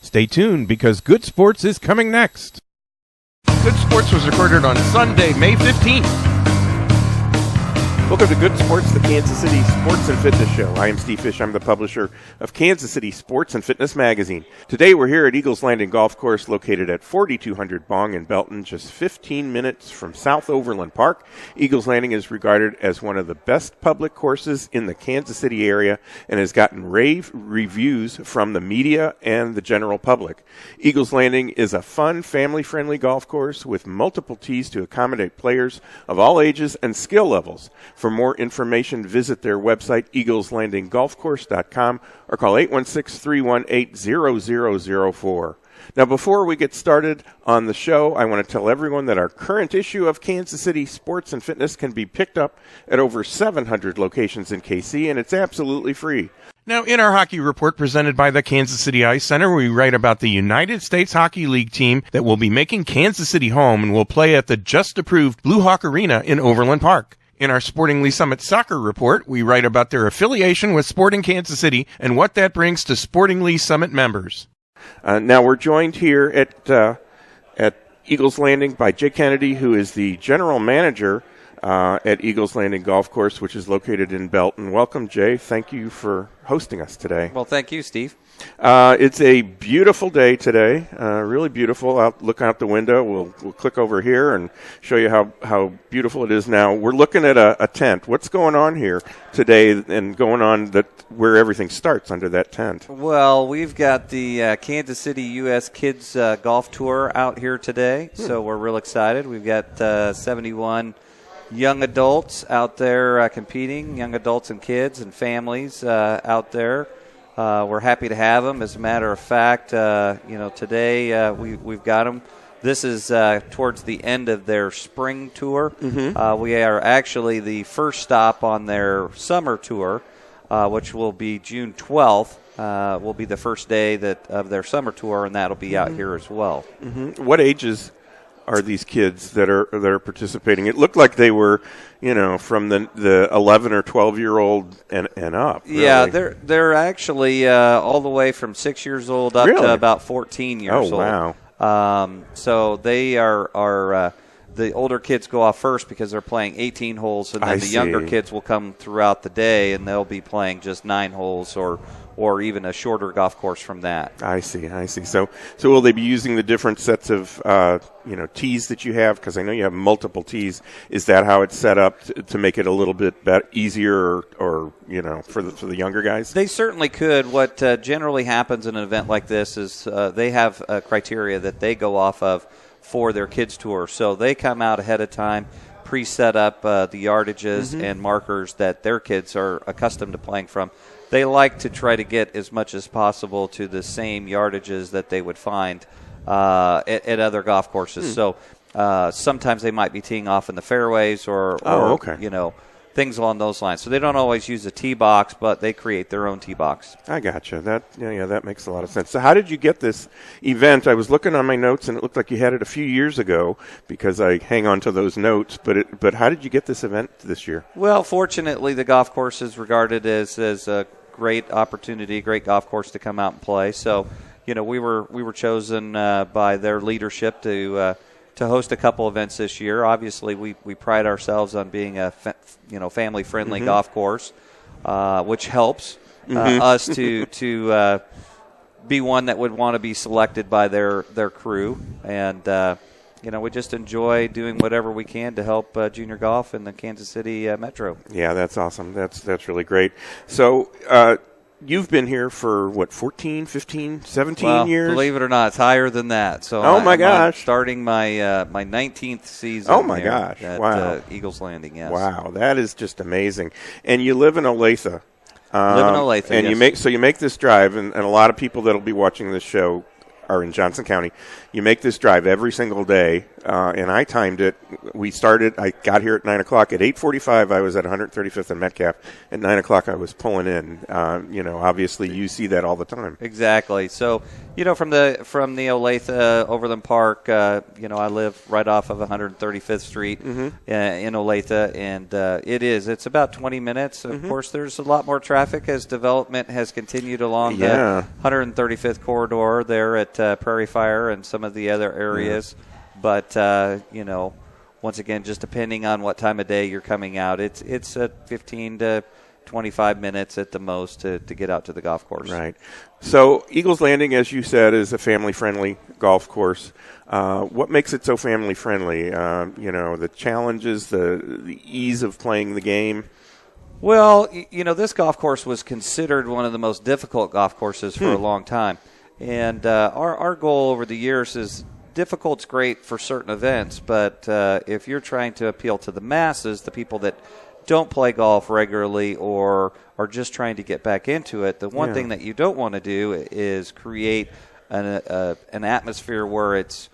Stay tuned because Good Sports is coming next. Good Sports was recorded on Sunday, May 15th. Welcome to Good Sports, the Kansas City Sports and Fitness Show. I am Steve Fish. I'm the publisher of Kansas City Sports and Fitness Magazine. Today we're here at Eagles Landing Golf Course located at 4200 Bong in Belton, just 15 minutes from South Overland Park. Eagles Landing is regarded as one of the best public courses in the Kansas City area and has gotten rave reviews from the media and the general public. Eagles Landing is a fun, family-friendly golf course with multiple tees to accommodate players of all ages and skill levels. For more information, visit their website, eagleslandinggolfcourse.com, or call 816-318-0004. Now, before we get started on the show, I want to tell everyone that our current issue of Kansas City Sports and Fitness can be picked up at over 700 locations in KC, and it's absolutely free. Now, in our hockey report presented by the Kansas City Ice Center, we write about the United States Hockey League team that will be making Kansas City home and will play at the just-approved Blue Hawk Arena in Overland Park. In our Sporting Lee Summit Soccer Report, we write about their affiliation with Sporting Kansas City and what that brings to Sporting Lee Summit members. Now we're joined here at Eagles Landing by Jay Kennedy, who is the general manager at Eagles Landing Golf Course, which is located in Belton. Welcome, Jay. Thank you for hosting us today. Well, thank you, Steve. It's a beautiful day today, really beautiful. Look out the window. We'll click over here and show you how beautiful it is now. We're looking at a tent. What's going on here today and going on where everything starts under that tent? Well, we've got the Kansas City U.S. Kids Golf Tour out here today, so we're real excited. We've got 71 young adults out there competing, young adults and kids and families out there. We're happy to have them. As a matter of fact, today we've got them. This is towards the end of their spring tour. Mm-hmm. We are actually the first stop on their summer tour, which will be June 12th. Will be the first day of their summer tour, and that'll be out here as well. Mm-hmm. What ages are these kids that are participating? It looked like they were, from the 11 or 12-year-old and up. Really. Yeah, they're actually all the way from 6 years old up to about 14 years old. Oh, wow. So they are the older kids go off first because they're playing 18 holes, and then the younger kids will come throughout the day, and they'll be playing just 9 holes or even a shorter golf course from that. I see. So will they be using the different sets of tees that you have? Because I know you have multiple tees. Is that how it's set up to make it a little bit easier, or for the younger guys? They certainly could. What generally happens in an event like this is they have a criteria that they go off of for their kids tour. So they come out ahead of time, pre-set up the yardages and markers that their kids are accustomed to playing from. They like to try to get as much as possible to the same yardages that they would find at other golf courses. So sometimes they might be teeing off in the fairways or things along those lines. So they don't always use a tee box, but they create their own tee box. I gotcha. That makes a lot of sense. So how did you get this event? I was looking on my notes, and it looked like you had it a few years ago because I hang on to those notes. But how did you get this event this year? Well, fortunately, the golf course is regarded as a great opportunity, great golf course to come out and play. So, we were chosen by their leadership to host a couple events this year. Obviously, we pride ourselves on being a family-friendly golf course, which helps us to be one that would want to be selected by their crew. And we just enjoy doing whatever we can to help junior golf in the Kansas City metro. Yeah, that's awesome. That's really great. So you've been here for, 14, 15, 17 years? Believe it or not, it's higher than that. So I'm starting my 19th season at Eagles Landing, yes. Wow, that is just amazing. And you live in Olathe. And yes. You make this drive, and a lot of people that will be watching this show are in Johnson County. You make this drive every single day, and I timed it. I got here at 9 o'clock. At 8:45, I was at 135th and Metcalf. At 9 o'clock, I was pulling in. Obviously, you see that all the time. Exactly. So, from the Olathe Overland Park, I live right off of 135th Street in Olathe, and it's about 20 minutes. Of course, there's a lot more traffic as development has continued along the 135th corridor there at Prairie Fire and some of the other areas. But, once again, just depending on what time of day you're coming out, it's 15 to 25 minutes at the most to get out to the golf course. Right. So Eagles Landing, as you said, is a family-friendly golf course. What makes it so family-friendly? The challenges, the ease of playing the game. Well, this golf course was considered one of the most difficult golf courses for a long time. And our goal over the years is difficult's great for certain events, but if you're trying to appeal to the masses, the people that don't play golf regularly or are just trying to get back into it, the one thing that you don't want to do is create an atmosphere where it's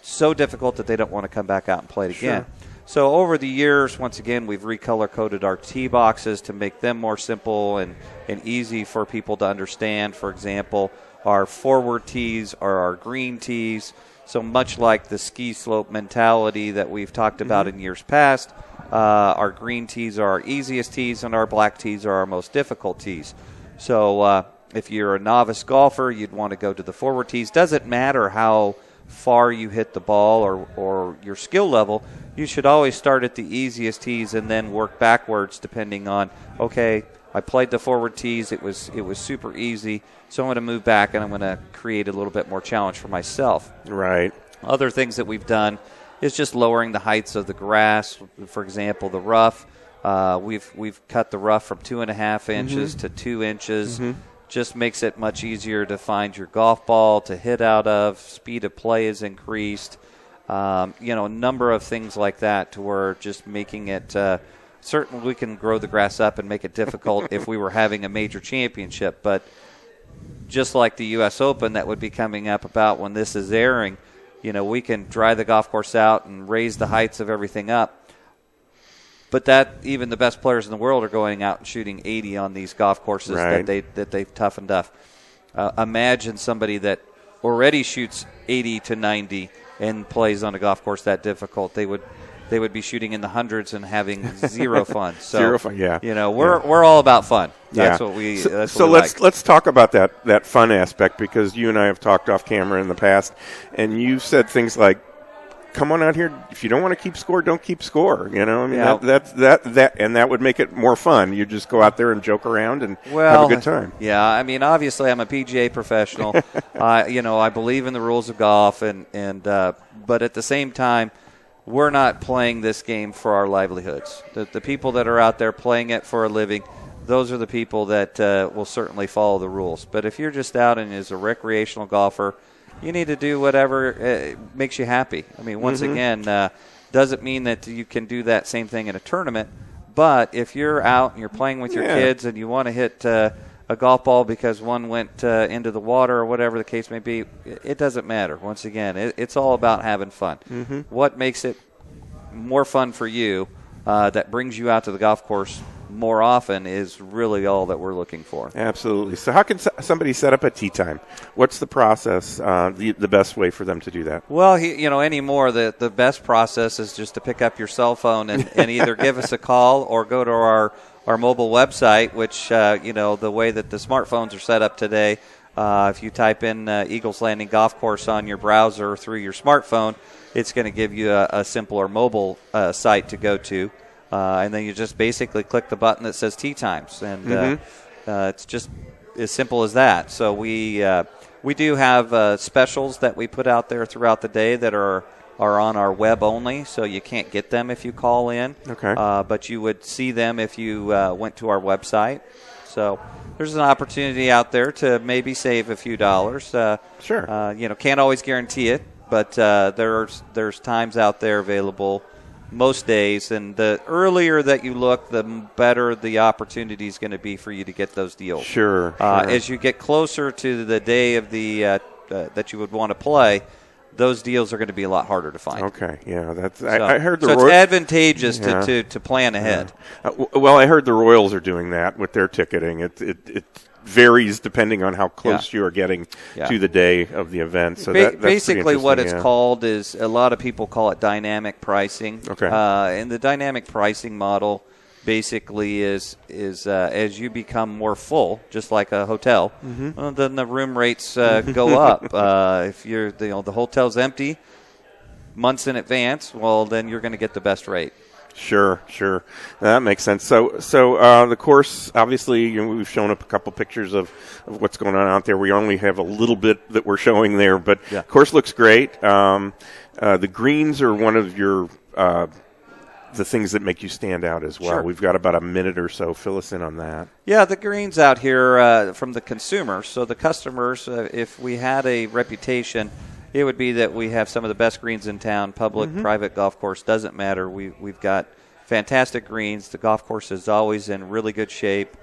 so difficult that they don't want to come back out and play it again. Sure. So over the years, once again, we've recolor-coded our tee boxes to make them more simple and easy for people to understand. For example, our forward tees are our green tees. So much like the ski slope mentality that we've talked about in years past, our green tees are our easiest tees and our black tees are our most difficult tees. So if you're a novice golfer, you'd want to go to the forward tees. Doesn't matter how far you hit the ball or your skill level, you should always start at the easiest tees and then work backwards depending on, okay, I played the forward tees, it was super easy, so I'm going to move back and I'm going to create a little bit more challenge for myself. Right. Other things that we've done is just lowering the heights of the grass. For example, the rough. We've cut the rough from 2.5 inches to 2 inches. Just makes it much easier to find your golf ball to hit out of. Speed of play is increased. A number of things like that to where just making it certainly we can grow the grass up and make it difficult if we were having a major championship. But just like the U.S. Open that would be coming up about when this is airing, we can dry the golf course out and raise the heights of everything up. But that even the best players in the world are going out and shooting 80 on these golf courses that they've toughened up. Imagine somebody that already shoots 80 to 90 and plays on a golf course that difficult. They would be shooting in the hundreds and having zero fun. So, zero fun, yeah. We're all about fun. That's what we. That's so what we let's talk about that fun aspect, because you and I have talked off camera in the past, and you've said things like, "Come on out here. If you don't want to keep score, don't keep score." That would make it more fun. You just go out there and joke around and have a good time. Yeah, I mean, obviously, I'm a PGA professional. I believe in the rules of golf, but at the same time, we're not playing this game for our livelihoods. The people that are out there playing it for a living, those are the people that will certainly follow the rules. But if you're just out and as a recreational golfer, you need to do whatever makes you happy. I mean, once again, doesn't mean that you can do that same thing in a tournament. But if you're out and you're playing with your kids and you want to hit a golf ball because one went into the water or whatever the case may be, it doesn't matter. Once again, it's all about having fun. What makes it more fun for you that brings you out to the golf course more often is really all that we're looking for. Absolutely. So how can somebody set up a tee time? What's the process, the best way for them to do that? Well, anymore, the best process is just to pick up your cell phone and either give us a call or go to our mobile website, which, the way that the smartphones are set up today, if you type in Eagles Landing Golf Course on your browser through your smartphone, it's going to give you a simpler mobile site to go to. And then you just basically click the button that says tee times. And it's just as simple as that. So we do have specials that we put out there throughout the day that are on our web only, so you can't get them if you call in. Okay. But you would see them if you went to our website. So there's an opportunity out there to maybe save a few dollars. Sure. Can't always guarantee it, but there's times out there available most days, and the earlier that you look, the better the opportunity is going to be for you to get those deals. Sure. As you get closer to the day of the that you would want to play, those deals are going to be a lot harder to find. Okay, yeah, that's. I heard the. So it's advantageous to plan ahead. Well, I heard the Royals are doing that with their ticketing. It varies depending on how close you are getting to the day of the event. So that's basically what it's called is, a lot of people call it dynamic pricing. Okay. And the dynamic pricing model basically is as you become more full, just like a hotel, well, then the room rates go up. If the hotel's empty months in advance, well, then you're going to get the best rate. Sure. That makes sense. So the course, obviously, we've shown up a couple pictures of what's going on out there. We only have a little bit that we're showing there, but the course looks great. The greens are one of your the things that make you stand out as well. Sure. We've got about a minute or so. Fill us in on that. Yeah, the greens out here from the consumers. So the customers, if we had a reputation, it would be that we have some of the best greens in town. Public, private golf course, doesn't matter. We've got fantastic greens. The golf course is always in really good shape.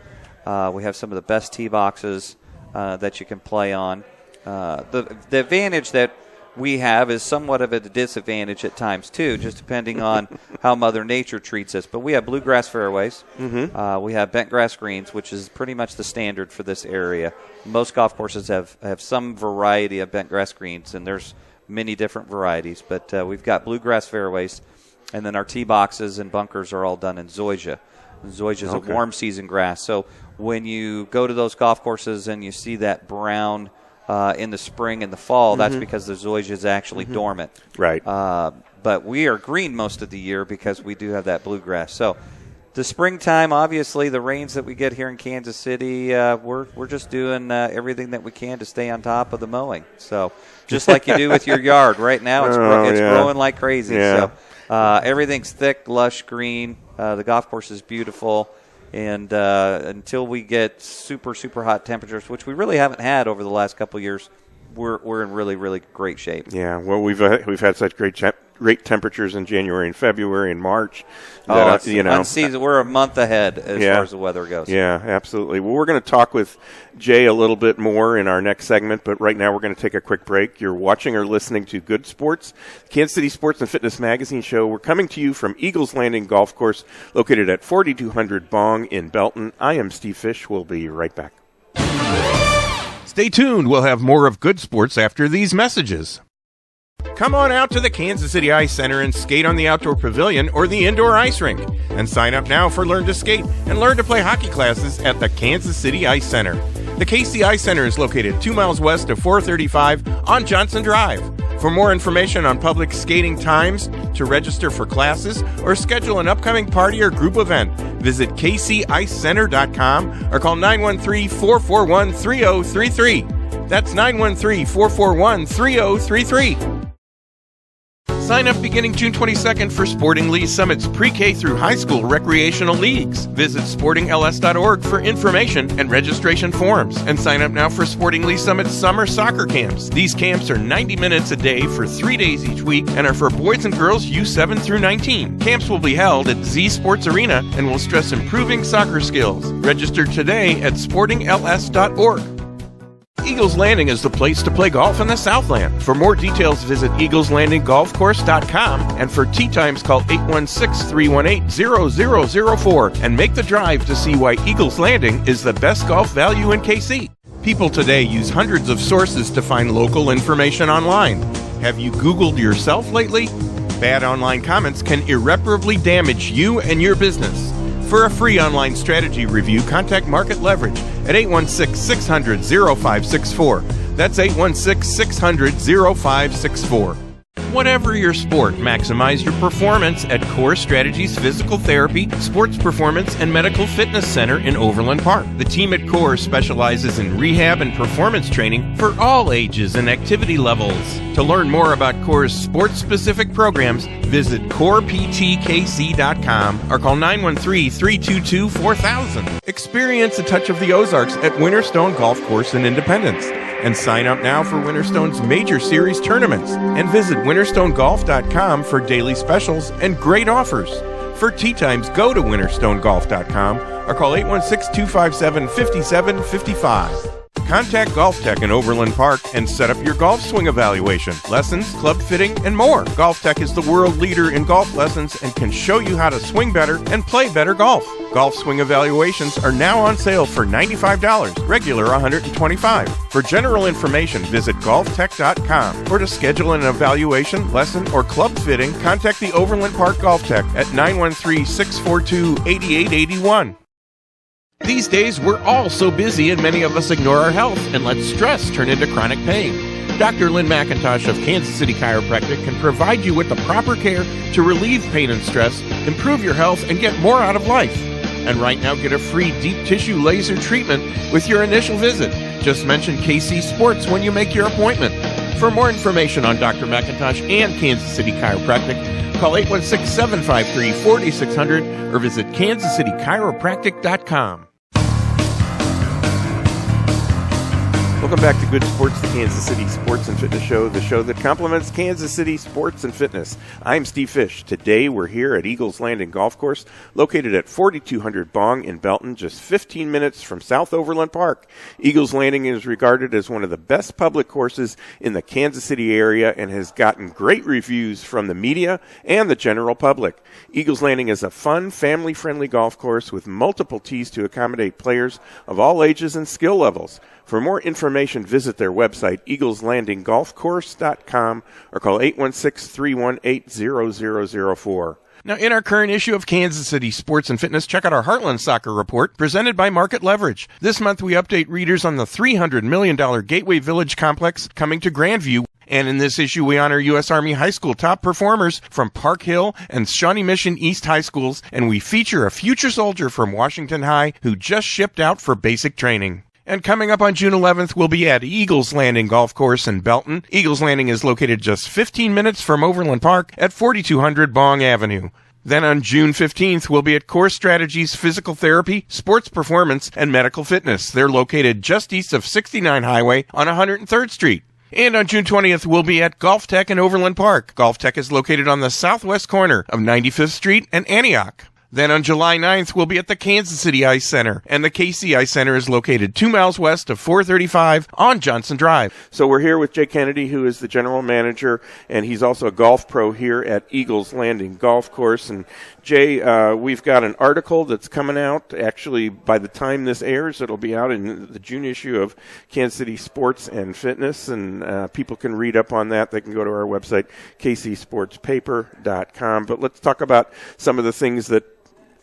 We have some of the best tee boxes that you can play on. The advantage that we have is somewhat of a disadvantage at times, too, just depending on how Mother Nature treats us. But we have bluegrass fairways. We have bent grass greens, which is pretty much the standard for this area. Most golf courses have some variety of bent grass greens, and there's many different varieties. But we've got bluegrass fairways, and then our tee boxes and bunkers are all done in zoysia. Zoysia is a warm season grass. So when you go to those golf courses and you see that brown in the spring and the fall, that's because the zoysia is actually dormant. Right. But we are green most of the year because we do have that bluegrass. So the springtime, obviously, the rains that we get here in Kansas City, we're just doing everything that we can to stay on top of the mowing. So just like you do with your yard. Right now it's growing like crazy. Yeah. So everything's thick, lush, green. The golf course is beautiful. And until we get super, super hot temperatures, which we really haven't had over the last couple of years, we're in really, really great shape. Yeah, well, we've had such great temperatures in January and February and March. Unseasoned. We're a month ahead as far as the weather goes. Yeah, absolutely. Well, we're going to talk with Jay a little bit more in our next segment, but right now we're going to take a quick break. You're watching or listening to Good Sports, Kansas City Sports and Fitness Magazine show. We're coming to you from Eagles Landing Golf Course, located at 4200 Bong in Belton. I am Steve Fish. We'll be right back. Stay tuned. We'll have more of Good Sports after these messages. Come on out to the Kansas City Ice Center and skate on the outdoor pavilion or the indoor ice rink. And sign up now for Learn to Skate and Learn to Play hockey classes at the Kansas City Ice Center. The KC Ice Center is located 2 miles west of 435 on Johnson Drive. For more information on public skating times, to register for classes, or schedule an upcoming party or group event, visit kcicecenter.com or call 913-441-3033. That's 913-441-3033. Sign up beginning June 22nd for Sporting Lee Summit's pre-K through high school recreational leagues. Visit sportingls.org for information and registration forms. And sign up now for Sporting Lee Summit's summer soccer camps. These camps are 90 minutes a day for 3 days each week and are for boys and girls U7 through 19. Camps will be held at Z Sports Arena and will stress improving soccer skills. Register today at sportingls.org. Eagles Landing is the place to play golf in the Southland. For more details, visit eagleslandinggolfcourse.com, and for tee times, call 816-318-0004 and make the drive to see why Eagles Landing is the best golf value in KC. People today use hundreds of sources to find local information online. Have you Googled yourself lately? Bad online comments can irreparably damage you and your business. For a free online strategy review, contact Market Leverage at 816-600-0564. That's 816-600-0564. Whatever your sport, maximize your performance at Core Strategies Physical Therapy, Sports Performance, and Medical Fitness Center in Overland Park. The team at Core specializes in rehab and performance training for all ages and activity levels. To learn more about Core's sports-specific programs, visit coreptkc.com or call 913-322-4000. Experience a touch of the Ozarks at Winterstone Golf Course in Independence. And sign up now for Winterstone's major series tournaments. And visit winterstonegolf.com for daily specials and great offers. For tee times, go to winterstonegolf.com or call 816-257-5755. Contact Golf Tech in Overland Park and set up your golf swing evaluation, lessons, club fitting, and more. Golf Tech is the world leader in golf lessons and can show you how to swing better and play better golf. Golf swing evaluations are now on sale for $95, regular $125. For general information, visit golftech.com, or to schedule an evaluation, lesson, or club fitting, contact the Overland Park Golf Tech at 913-642-8881. These days, we're all so busy and many of us ignore our health and let stress turn into chronic pain. Dr. Lynn McIntosh of Kansas City Chiropractic can provide you with the proper care to relieve pain and stress, improve your health, and get more out of life. And right now, get a free deep tissue laser treatment with your initial visit. Just mention KC Sports when you make your appointment. For more information on Dr. McIntosh and Kansas City Chiropractic, call 816-753-4600 or visit kansascitychiropractic.com. Welcome back to Good Sports, the Kansas City Sports and Fitness Show, the show that complements Kansas City sports and fitness. I'm Steve Fish. Today we're here at Eagles Landing Golf Course, located at 4200 Bong in Belton, just 15 minutes from South Overland Park. Eagles Landing is regarded as one of the best public courses in the Kansas City area and has gotten great reviews from the media and the general public. Eagles Landing is a fun, family-friendly golf course with multiple tees to accommodate players of all ages and skill levels. For more information, visit their website, eagleslandinggolfcourse.com, or call 816-318-0004. Now, in our current issue of Kansas City Sports and Fitness, check out our Heartland Soccer Report presented by Market Leverage. This month, we update readers on the $300 million Gateway Village complex coming to Grandview. And in this issue, we honor U.S. Army High School top performers from Park Hill and Shawnee Mission East High Schools, and we feature a future soldier from Washington High who just shipped out for basic training. And coming up on June 11th, we'll be at Eagles Landing Golf Course in Belton. Eagles Landing is located just 15 minutes from Overland Park at 4200 Bong Avenue. Then on June 15th, we'll be at Core Strategies Physical Therapy, Sports Performance, and Medical Fitness. They're located just east of 69 Highway on 103rd Street. And on June 20th, we'll be at Golf Tech in Overland Park. Golf Tech is located on the southwest corner of 95th Street and Antioch. Then on July 9th, we'll be at the Kansas City Ice Center, and the KC Ice Center is located 2 miles west of 435 on Johnson Drive. So we're here with Jay Kennedy, who is the general manager, and he's also a golf pro here at Eagles Landing Golf Course. And Jay, we've got an article that's coming out. Actually, by the time this airs, it'll be out in the June issue of Kansas City Sports and Fitness, and people can read up on that. They can go to our website, kcsportspaper.com. But let's talk about some of the things that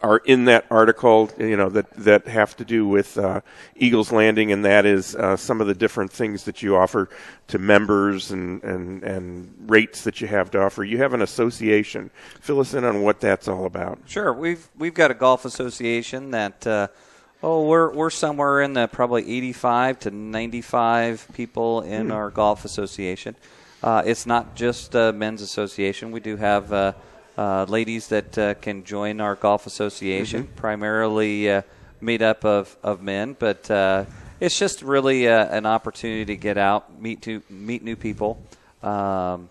are in that article, that have to do with Eagles Landing, and that is some of the different things that you offer to members and rates that you have to offer. You have an association. Fill us in on what that's all about. Sure. We've got a golf association that we're somewhere in the probably 85 to 95 people in our golf association. It's not just a men's association. We do have ladies that can join our golf association, primarily made up of men, but it's just really an opportunity to get out, meet new people, have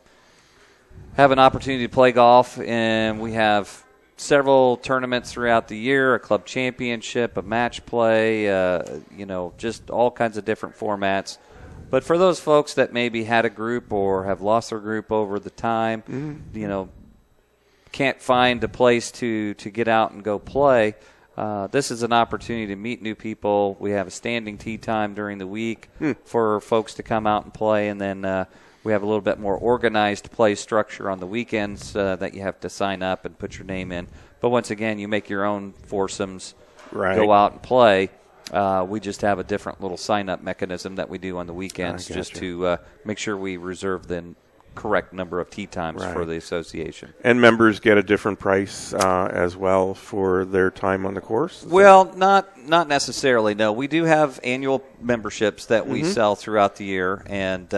an opportunity to play golf, and we have several tournaments throughout the year, a club championship, a match play, just all kinds of different formats. But for those folks that maybe had a group or have lost their group over the time, can't find a place to get out and go play, this is an opportunity to meet new people. We have a standing tee time during the week for folks to come out and play, and then we have a little bit more organized play structure on the weekends that you have to sign up and put your name in. But once again, you make your own foursomes, go out and play. We just have a different little sign-up mechanism that we do on the weekends just to make sure we reserve the correct number of tee times for the association. And members get a different price as well for their time on the course? Well, not necessarily, no. We do have annual memberships that we sell throughout the year, and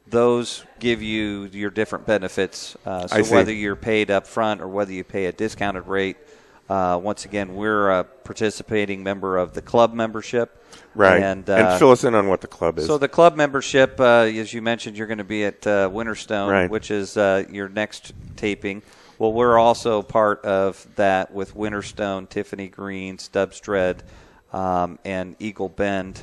those give you your different benefits. So whether you're paid up front or whether you pay a discounted rate, once again, we're a participating member of the club membership. Right, and fill us in on what the club is. So the club membership, as you mentioned, you're going to be at Winterstone, which is your next taping. Well, we're also part of that with Winterstone, Tiffany Green, Stubbs Dread, and Eagle Bend.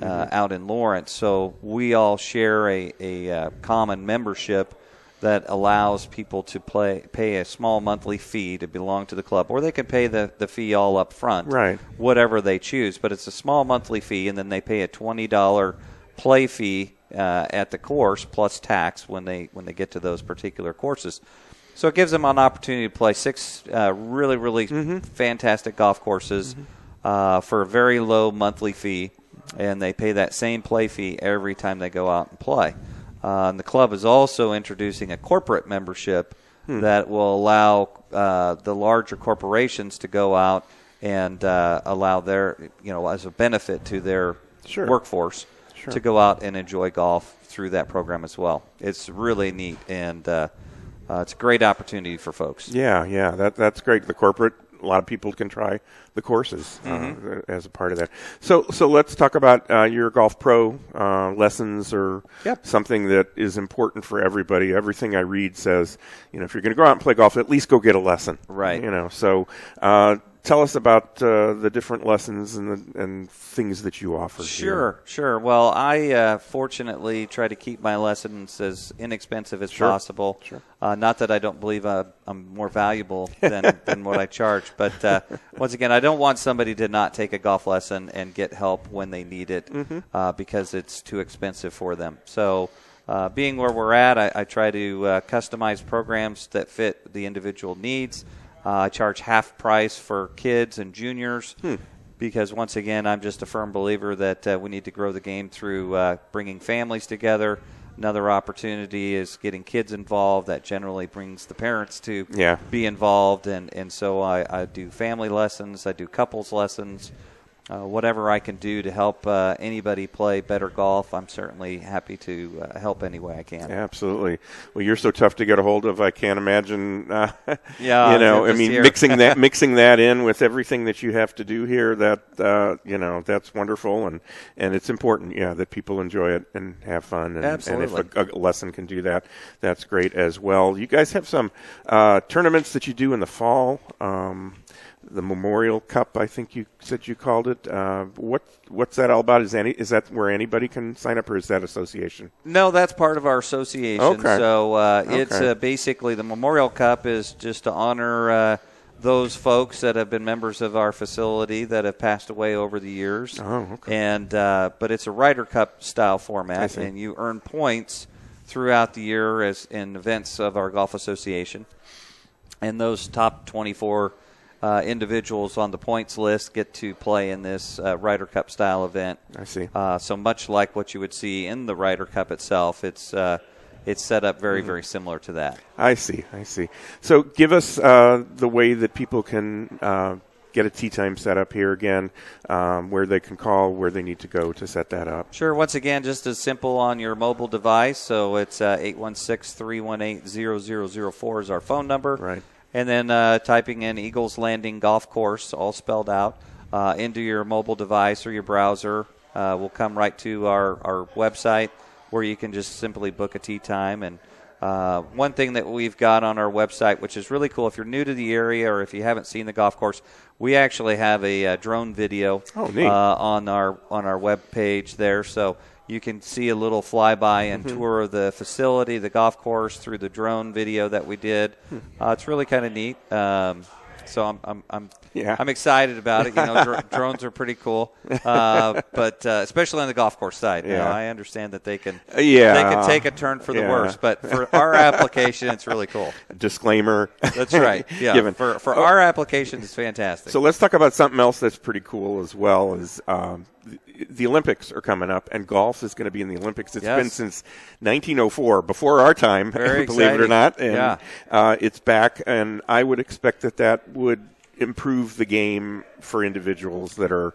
out in Lawrence. So we all share a common membership that allows people to pay a small monthly fee to belong to the club, or they can pay the fee all up front, right? Whatever they choose. But it's a small monthly fee, and then they pay a $20 play fee at the course plus tax when they get to those particular courses. So it gives them an opportunity to play 6 really fantastic golf courses for a very low monthly fee, and they pay that same play fee every time they go out and play. And the club is also introducing a corporate membership that will allow the larger corporations to go out and allow their, as a benefit to their workforce to go out and enjoy golf through that program as well. It's really neat, and it's a great opportunity for folks. Yeah, that's great. The corporate, a lot of people can try the courses as a part of that. So let's talk about your Golf Pro lessons, or something that is important for everybody. Everything I read says, if you're going to go out and play golf, at least go get a lesson. Right. So tell us about the different lessons and things that you offer. Sure. Well, I fortunately try to keep my lessons as inexpensive as possible. Sure. Not that I don't believe I'm more valuable than what I charge, but once again, I don't want somebody to not take a golf lesson and get help when they need it because it's too expensive for them. So being where we're at, I try to customize programs that fit the individual needs. I charge half price for kids and juniors because, once again, I'm just a firm believer that we need to grow the game through bringing families together. Another opportunity is getting kids involved. That generally brings the parents to be involved. And so I do family lessons. I do couples lessons. Whatever I can do to help anybody play better golf, I'm certainly happy to help any way I can. Absolutely. Well, you're so tough to get a hold of. I can't imagine. Mixing that in with everything that you have to do here. That's wonderful, and it's important. That people enjoy it and have fun. And, Absolutely. And if a lesson can do that, that's great as well. You guys have some tournaments that you do in the fall. The Memorial Cup, I think you said you called it. What's that all about? Is that where anybody can sign up, or is that association? No, that's part of our association. Okay. So it's basically the Memorial Cup is just to honor those folks that have been members of our facility that have passed away over the years. Oh, okay. And but it's a Ryder Cup style format, and you earn points throughout the year as in events of our golf association. And those top 24 individuals on the points list get to play in this Ryder Cup style event. I see. So much like what you would see in the Ryder Cup itself, it's set up very, very similar to that. I see. So give us the way that people can get a tee time set up here again, where they can call, where they need to go to set that up. Sure. Once again, just as simple on your mobile device. So it's 816-318-0004 is our phone number. Right. And then typing in Eagles Landing Golf Course, all spelled out, into your mobile device or your browser will come right to our website where you can just simply book a tee time. And one thing that we've got on our website, which is really cool, if you're new to the area or if you haven't seen the golf course, we actually have a drone video on our web page there. So you can see a little flyby and tour of the facility, the golf course, through the drone video that we did. It's really kind of neat. So I'm excited about it. Drones are pretty cool, but especially on the golf course side. I understand that they can take a turn for the worse, but for our application, it's really cool. Disclaimer. That's right. Yeah. For our application, it's fantastic. So let's talk about something else that's pretty cool as well. Is the Olympics are coming up, and golf is going to be in the Olympics. It's been since 1904, before our time, believe it or not. And it's back, and I would expect that would improve the game for individuals that are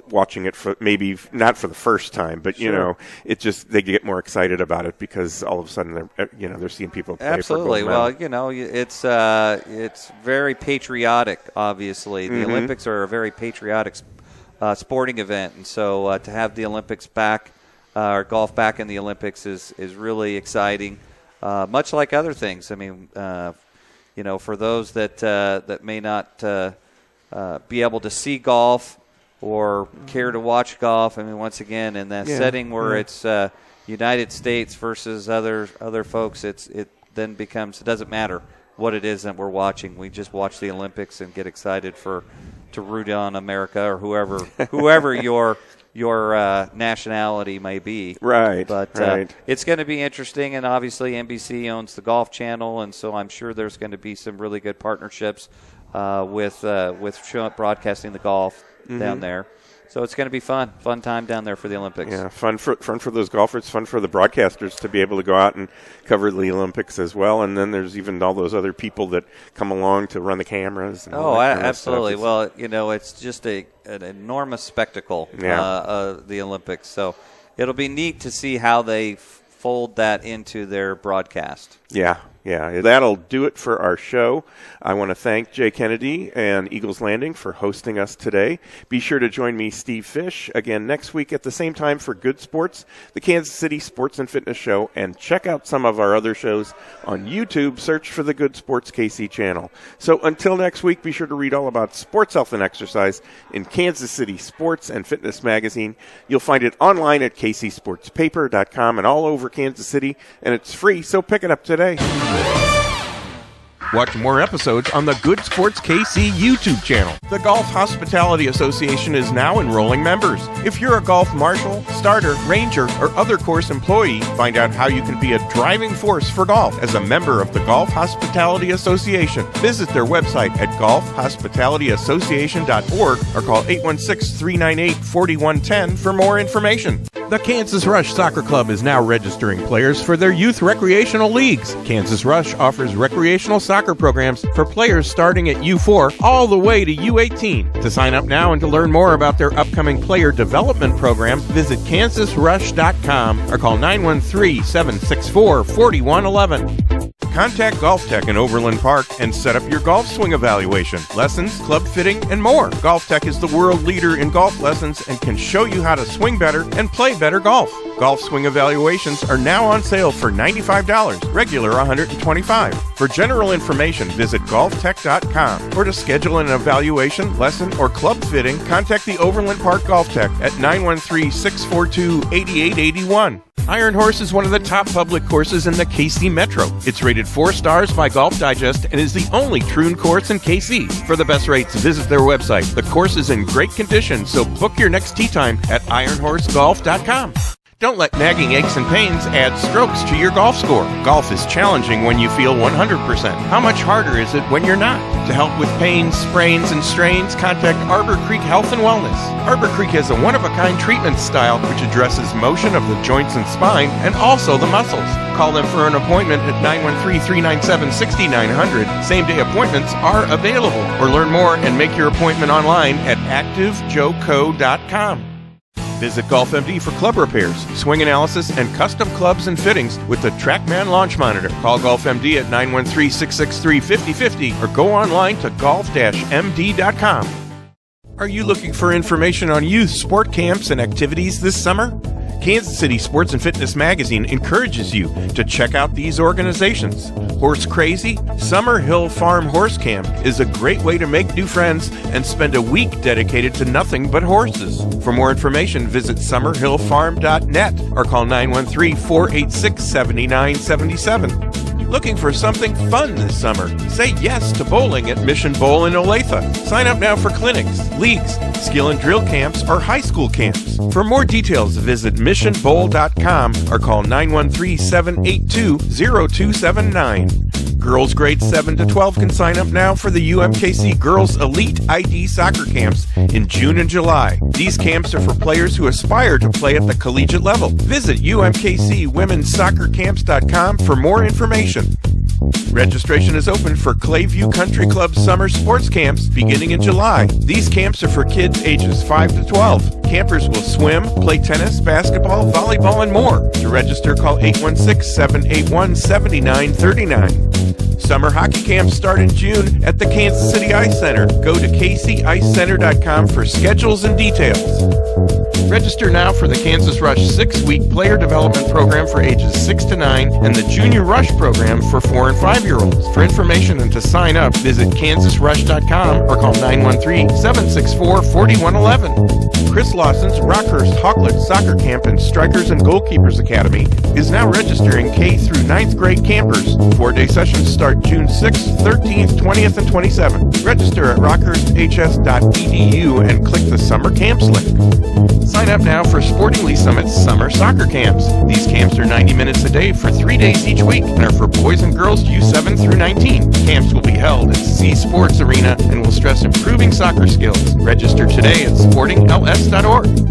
watching it for maybe not for the first time, but it just they get more excited about it because all of a sudden they're seeing people play. Absolutely. For gold medal. Well, it's very patriotic. Obviously, the Olympics are a very patriotic sporting event, and so to have the Olympics back, or golf back in the Olympics is really exciting. Much like other things. I mean, for those that may not be able to see golf or care to watch golf. I mean, once again, in that setting where it's United States versus other folks, it then becomes, it doesn't matter what it is that we're watching. We just watch the Olympics and get excited to root on America or whoever your nationality may be. Right. But it's going to be interesting, and obviously NBC owns the Golf Channel, and so I'm sure there's going to be some really good partnerships with broadcasting the golf down there. So it's going to be fun time down there for the Olympics. Yeah, fun for those golfers, fun for the broadcasters to be able to go out and cover the Olympics as well. And then there's even all those other people that come along to run the cameras. And absolutely. Well, it's just an enormous spectacle, the Olympics. So it'll be neat to see how they fold that into their broadcast. Yeah, that'll do it for our show. I want to thank Jay Kennedy and Eagles Landing for hosting us today. Be sure to join me, Steve Fish, again next week at the same time for Good Sports, the Kansas City Sports and Fitness Show, and check out some of our other shows on YouTube. Search for the Good Sports KC channel. So until next week, be sure to read all about sports, health, and exercise in Kansas City Sports and Fitness Magazine. You'll find it online at kcsportspaper.com and all over Kansas City, and it's free, so pick it up today. Watch more episodes on the Good Sports KC YouTube channel. The Golf Hospitality Association is now enrolling members. If you're a golf marshal, starter, ranger, or other course employee, find out how you can be a driving force for golf as a member of the Golf Hospitality Association. Visit their website at golfhospitalityassociation.org or call 816-398-4110 for more information. The Kansas Rush Soccer Club is now registering players for their youth recreational leagues. Kansas Rush offers recreational soccer programs for players starting at U4 all the way to U18. To sign up now and to learn more about their upcoming player development program, visit kansasrush.com or call 913-764-4111. Contact Golf Tech in Overland Park and set up your golf swing evaluation, lessons, club fitting, and more. Golf Tech is the world leader in golf lessons and can show you how to swing better and play better golf. Golf swing evaluations are now on sale for $95, regular $125. For general information, visit golftech.com, or to schedule an evaluation, lesson, or club fitting, contact the Overland Park Golf Tech at 913-642-8881. Iron Horse is one of the top public courses in the KC Metro. It's rated 4 stars by Golf Digest and is the only Troon course in KC. For the best rates, visit their website. The course is in great condition, so book your next tee time at ironhorsegolf.com. Don't let nagging aches and pains add strokes to your golf score. Golf is challenging when you feel 100%. How much harder is it when you're not? To help with pains, sprains, and strains, contact Arbor Creek Health and Wellness. Arbor Creek has a one-of-a-kind treatment style which addresses motion of the joints and spine and also the muscles. Call them for an appointment at 913-397-6900. Same-day appointments are available. Or learn more and make your appointment online at activejoeco.com. Visit GolfMD for club repairs, swing analysis, and custom clubs and fittings with the TrackMan Launch Monitor. Call GolfMD at 913-663-5050 or go online to golf-md.com. Are you looking for information on youth sport camps and activities this summer? Kansas City Sports and Fitness Magazine encourages you to check out these organizations. Horse Crazy Summer Hill Farm Horse Camp is a great way to make new friends and spend a week dedicated to nothing but horses. For more information, visit summerhillfarm.net or call 913-486-7977. Looking for something fun this summer? Say yes to bowling at Mission Bowl in Olathe. Sign up now for clinics, leagues, skill and drill camps, or high school camps. For more details, visit missionbowl.com or call 913-782-0279. Girls grades 7 to 12 can sign up now for the UMKC Girls Elite ID Soccer Camps in June and July. These camps are for players who aspire to play at the collegiate level. Visit UMKCWomenSoccerCamps.com for more information. Registration is open for Clayview Country Club Summer Sports Camps beginning in July. These camps are for kids ages 5 to 12. Campers will swim, play tennis, basketball, volleyball, and more. To register, call 816-781-7939. Summer hockey camps start in June at the Kansas City Ice Center. Go to kcicecenter.com for schedules and details. Register now for the Kansas Rush 6-week player development program for ages 6 to 9 and the Junior Rush program for 4 and 5-year-olds. For information and to sign up, visit kansasrush.com or call 913-764-4111. Chris Lawson's Rockhurst Hawklet Soccer Camp and Strikers and Goalkeepers Academy is now registering K through 9th grade campers. 4-day sessions start June 6th, 13th, 20th, and 27th. Register at rockhursths.edu and click the Summer Camps link. Sign up now for Sporting Lee Summit's Summer Soccer Camps. These camps are 90 minutes a day for 3 days each week and are for boys and girls U7 through 19. Camps will be held at C Sports Arena and will stress improving soccer skills. Register today at sportingls.org.